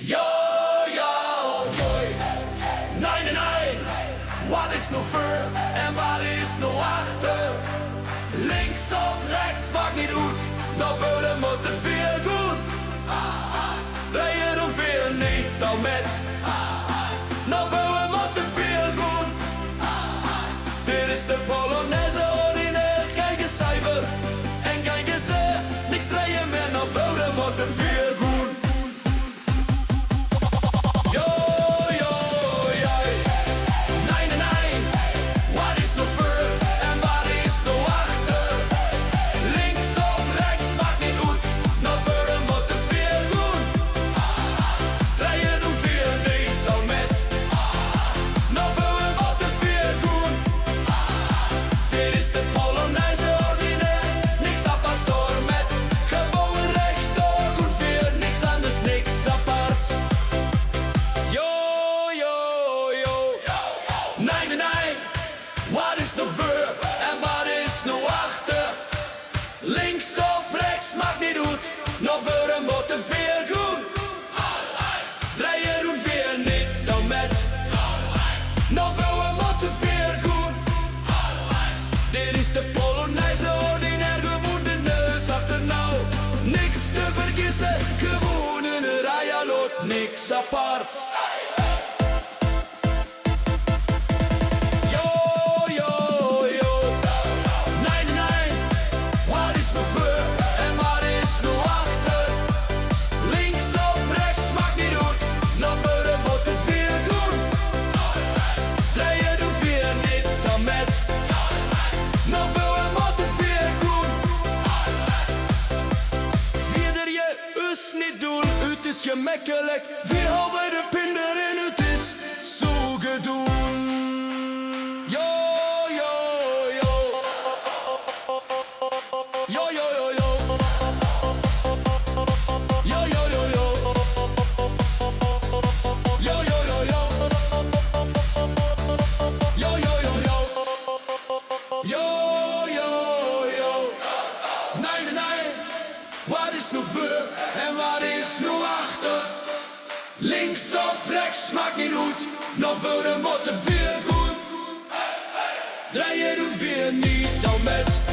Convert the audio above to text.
Yo, yo, mooi. Nee, nee, nee. Wat is nou voor en wat is nou achter? Links of rechts, maakt niet uit. Nou vullen moet er veel doen. Dat je dan weer niet dan met. Nou vullen moet er veel doen. Dit is de Polonaise ordinair. Kijk eens cijfer en kijk eens niks draaien meer. Nou vullen moet er veel doen. Wat is nou voor en wat is nou achter? Links of rechts, maakt niet uit. Nou voor een moet er veel doen. Draai je doen weer niet dan met. Nou voor een moet er veel doen. Dit is de Polonaise ordinair, gewoon de neus achter nou. Niks te vergissen, gewoon een rijalot, niks aparts. Niet doen, het is gemakkelijk. We houden de pinder en het is zo gedoen. Yo, yo, yo. Yo, yo, yo, yo. Yo, yo, yo, yo. Yo, yo, yo, yo. Yo, yo, yo, yo. Yo, yo, yo. Nee, nee, nee. Wat is nou voor en wat is nou achter? Links of rechts, maakt niet uit. Nou voor de moet er veel goed. Draai je doen weer niet al met.